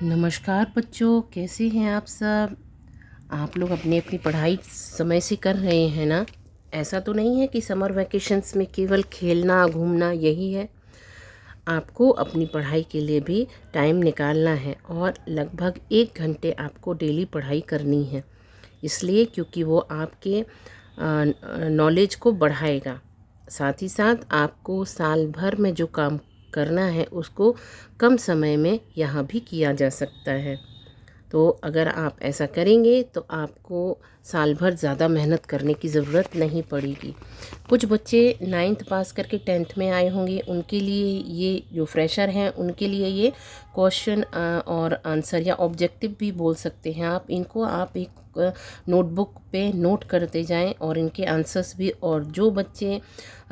नमस्कार बच्चों, कैसे हैं आप सब। आप लोग अपनी अपनी पढ़ाई समय से कर रहे हैं ना। ऐसा तो नहीं है कि समर वैकेशंस में केवल खेलना घूमना यही है। आपको अपनी पढ़ाई के लिए भी टाइम निकालना है और लगभग 1 घंटे आपको डेली पढ़ाई करनी है। इसलिए क्योंकि वो आपके नॉलेज को बढ़ाएगा। साथ ही साथ आपको साल भर में जो काम करना है उसको कम समय में यहाँ भी किया जा सकता है। तो अगर आप ऐसा करेंगे तो आपको साल भर ज़्यादा मेहनत करने की ज़रूरत नहीं पड़ेगी। कुछ बच्चे 9th पास करके 10th में आए होंगे, उनके लिए ये जो फ्रेशर हैं उनके लिए ये क्वेश्चन और आंसर या ऑब्जेक्टिव भी बोल सकते हैं आप इनको। आप एक नोटबुक पे नोट करते जाएं और इनके आंसर्स भी। और जो बच्चे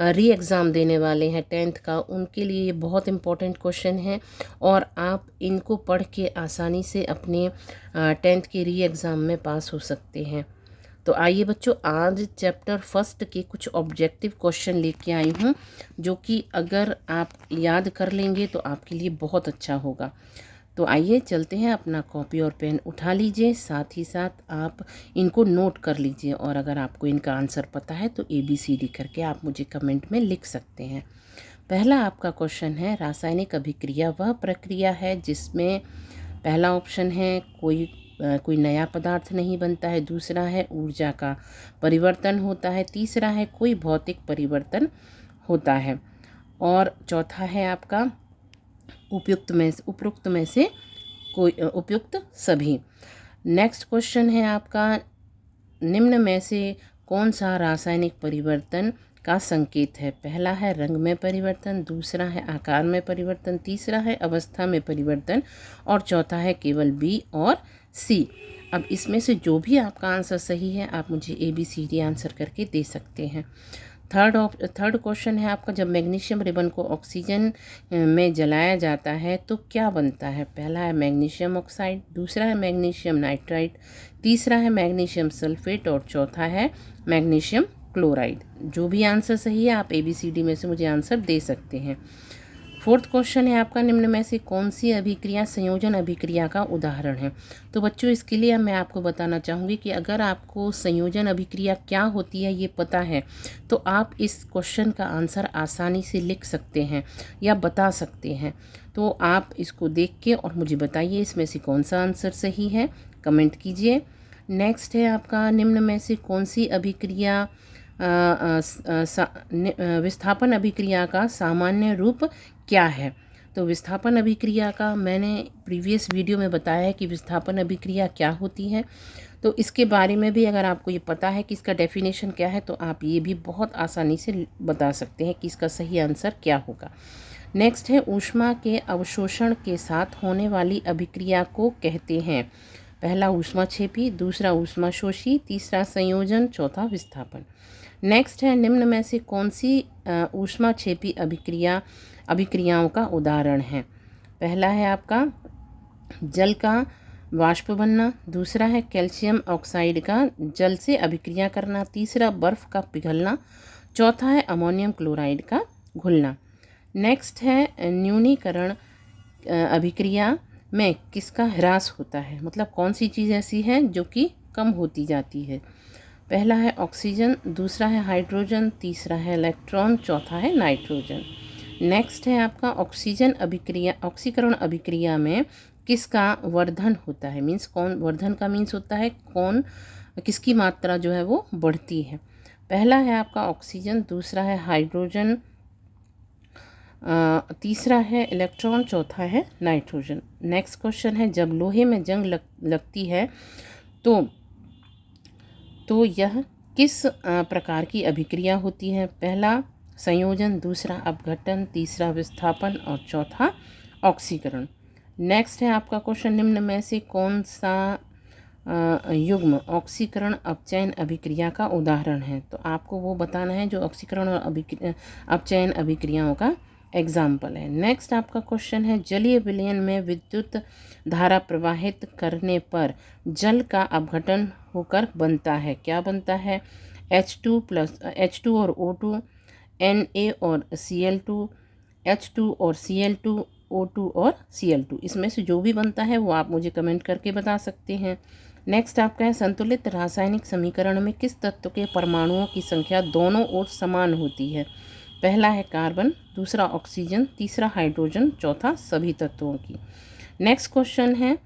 री एग्ज़ाम देने वाले हैं 10th का, उनके लिए ये बहुत इम्पोर्टेंट क्वेश्चन है और आप इनको पढ़ के आसानी से अपने 10th के री एग्ज़ाम में पास हो सकते हैं। तो आइए बच्चों, आज चैप्टर फर्स्ट के कुछ ऑब्जेक्टिव क्वेश्चन लेके आई हूँ जो कि अगर आप याद कर लेंगे तो आपके लिए बहुत अच्छा होगा। तो आइए चलते हैं, अपना कॉपी और पेन उठा लीजिए, साथ ही साथ आप इनको नोट कर लीजिए। और अगर आपको इनका आंसर पता है तो ABCD करके आप मुझे कमेंट में लिख सकते हैं। पहला आपका क्वेश्चन है, रासायनिक अभिक्रिया वह प्रक्रिया है जिसमें पहला ऑप्शन है कोई नया पदार्थ नहीं बनता है, दूसरा है ऊर्जा का परिवर्तन होता है, तीसरा है कोई भौतिक परिवर्तन होता है और चौथा है आपका उपयुक्त में से कोई उपयुक्त सभी। नेक्स्ट क्वेश्चन है आपका, निम्न में से कौन सा रासायनिक परिवर्तन का संकेत है। पहला है रंग में परिवर्तन, दूसरा है आकार में परिवर्तन, तीसरा है अवस्था में परिवर्तन और चौथा है केवल B और C। अब इसमें से जो भी आपका आंसर सही है आप मुझे ABCD आंसर करके दे सकते हैं। थर्ड क्वेश्चन है आपका, जब मैग्नीशियम रिबन को ऑक्सीजन में जलाया जाता है तो क्या बनता है। पहला है मैग्नीशियम ऑक्साइड, दूसरा है मैग्नीशियम नाइट्राइड, तीसरा है मैग्नीशियम सल्फेट और चौथा है मैग्नीशियम क्लोराइड। जो भी आंसर सही है आप ABCD में से मुझे आंसर दे सकते हैं। फोर्थ क्वेश्चन है आपका, निम्न में से कौन सी अभिक्रिया संयोजन अभिक्रिया का उदाहरण है। तो बच्चों इसके लिए मैं आपको बताना चाहूँगी कि अगर आपको संयोजन अभिक्रिया क्या होती है ये पता है तो आप इस क्वेश्चन का आंसर आसानी से लिख सकते हैं या बता सकते हैं। तो आप इसको देख के और मुझे बताइए इसमें से कौन सा आंसर सही है, कमेंट कीजिए। नेक्स्ट है आपका, निम्न में से कौन सी अभिक्रिया विस्थापन अभिक्रिया का सामान्य रूप क्या है। तो विस्थापन अभिक्रिया का मैंने प्रीवियस वीडियो में बताया है कि विस्थापन अभिक्रिया क्या होती है। तो इसके बारे में भी अगर आपको ये पता है कि इसका डेफिनेशन क्या है तो आप ये भी बहुत आसानी से बता सकते हैं कि इसका सही आंसर क्या होगा। नेक्स्ट है, ऊष्मा के अवशोषण के साथ होने वाली अभिक्रिया को कहते हैं। पहला ऊष्माक्षेपी, दूसरा ऊष्माशोषी, तीसरा संयोजन, चौथा विस्थापन। नेक्स्ट है, निम्न में से कौन सी ऊष्माक्षेपी अभिक्रियाओं का उदाहरण है। पहला है आपका जल का वाष्प बनना, दूसरा है कैल्शियम ऑक्साइड का जल से अभिक्रिया करना, तीसरा बर्फ़ का पिघलना, चौथा है अमोनियम क्लोराइड का घुलना। नेक्स्ट है, न्यूनीकरण अभिक्रिया में किसका ह्रास होता है, मतलब कौन सी चीज़ ऐसी है जो कि कम होती जाती है। पहला है ऑक्सीजन, दूसरा है हाइड्रोजन, तीसरा है इलेक्ट्रॉन, चौथा है नाइट्रोजन। नेक्स्ट है आपका ऑक्सीकरण अभिक्रिया में किसका वर्धन होता है, मीन्स कौन वर्धन का मीन्स होता है कौन किसकी मात्रा जो है वो बढ़ती है। पहला है आपका ऑक्सीजन, दूसरा है हाइड्रोजन, तीसरा है इलेक्ट्रॉन, चौथा है नाइट्रोजन। नेक्स्ट क्वेश्चन है, जब लोहे में जंग लगती है तो यह किस प्रकार की अभिक्रिया होती है। पहला संयोजन, दूसरा अपघटन, तीसरा विस्थापन और चौथा ऑक्सीकरण। नेक्स्ट है आपका क्वेश्चन, निम्न में से कौन सा युग्म ऑक्सीकरण अपचयन अभिक्रिया का उदाहरण है। तो आपको वो बताना है जो ऑक्सीकरण और अपचयन अभिक्रियाओं का एग्जाम्पल है। नेक्स्ट आपका क्वेश्चन है, जलीय विलयन में विद्युत धारा प्रवाहित करने पर जल का अपघटन होकर बनता है, क्या बनता है। H2 और O2, Na और Cl2, H2 और Cl2, O2 और Cl2। इसमें से जो भी बनता है वो आप मुझे कमेंट करके बता सकते हैं। नेक्स्ट आपका है संतुलित रासायनिक समीकरण में किस तत्व के परमाणुओं की संख्या दोनों ओर समान होती है? पहला है कार्बन, दूसरा ऑक्सीजन, तीसरा हाइड्रोजन, चौथा सभी तत्वों की। नेक्स्ट क्वेश्चन है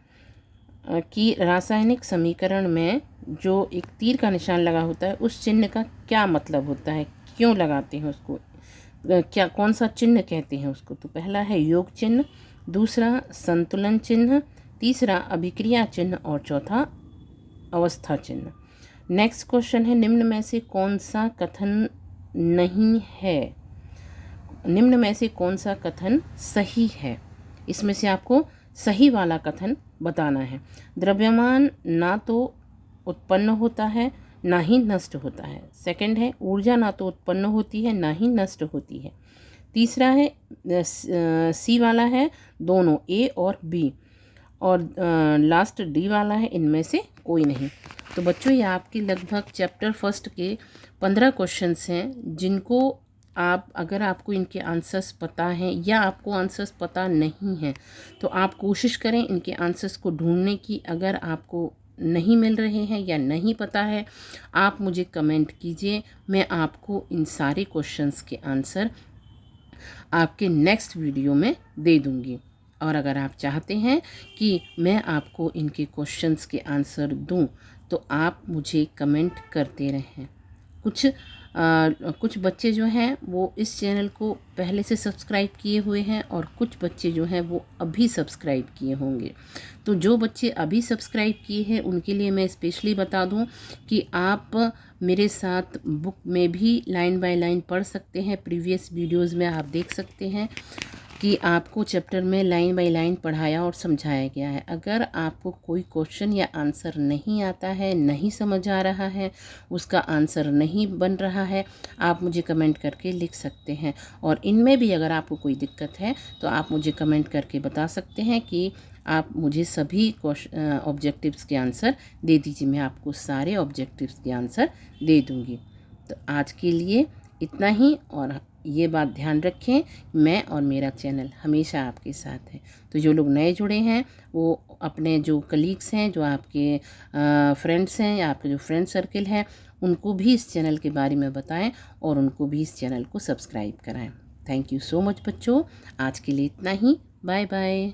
कि रासायनिक समीकरण में जो एक तीर का निशान लगा होता है उस चिन्ह का क्या मतलब होता है, क्यों लगाते हैं उसको, क्या कौन सा चिन्ह कहते हैं उसको? तो पहला है योग चिन्ह, दूसरा संतुलन चिन्ह, तीसरा अभिक्रिया चिन्ह और चौथा अवस्था चिन्ह। नेक्स्ट क्वेश्चन है निम्न में से कौन सा कथन नहीं है, निम्न में से कौन सा कथन सही है? इसमें से आपको सही वाला कथन बताना है। द्रव्यमान ना तो उत्पन्न होता है ना ही नष्ट होता है। सेकंड है ऊर्जा ना तो उत्पन्न होती है ना ही नष्ट होती है। तीसरा है सी वाला है दोनों ए और बी, और लास्ट डी वाला है इनमें से कोई नहीं। तो बच्चों ये आपके लगभग चैप्टर फर्स्ट के 15 क्वेश्चंस हैं, जिनको आप अगर आपको इनके आंसर्स पता हैं या आपको आंसर्स पता नहीं हैं तो आप कोशिश करें इनके आंसर्स को ढूंढने की। अगर आपको नहीं मिल रहे हैं या नहीं पता है आप मुझे कमेंट कीजिए, मैं आपको इन सारे क्वेश्चंस के आंसर आपके नेक्स्ट वीडियो में दे दूंगी। और अगर आप चाहते हैं कि मैं आपको इनके क्वेश्चंस के आंसर दूं तो आप मुझे कमेंट करते रहें। कुछ बच्चे जो हैं वो इस चैनल को पहले से सब्सक्राइब किए हुए हैं और कुछ बच्चे जो हैं वो अभी सब्सक्राइब किए होंगे। तो जो बच्चे अभी सब्सक्राइब किए हैं उनके लिए मैं स्पेशली बता दूं कि आप मेरे साथ बुक में भी लाइन बाय लाइन पढ़ सकते हैं। प्रीवियस वीडियोज़ में आप देख सकते हैं कि आपको चैप्टर में लाइन बाय लाइन पढ़ाया और समझाया गया है। अगर आपको कोई क्वेश्चन या आंसर नहीं आता है, नहीं समझ आ रहा है, उसका आंसर नहीं बन रहा है, आप मुझे कमेंट करके लिख सकते हैं। और इनमें भी अगर आपको कोई दिक्कत है तो आप मुझे कमेंट करके बता सकते हैं कि आप मुझे सभी ऑब्जेक्टिव्स के आंसर दे दीजिए। मैं आपको सारे ऑब्जेक्टिव्स के आंसर दे दूँगी। तो आज के लिए इतना ही, और ये बात ध्यान रखें मैं और मेरा चैनल हमेशा आपके साथ है। तो जो लोग नए जुड़े हैं वो अपने जो कलीग्स हैं, जो आपके फ्रेंड्स हैं या आपके जो फ्रेंड सर्कल है, उनको भी इस चैनल के बारे में बताएं और उनको भी इस चैनल को सब्सक्राइब कराएं। थैंक यू सो मच बच्चों, आज के लिए इतना ही। Bye bye.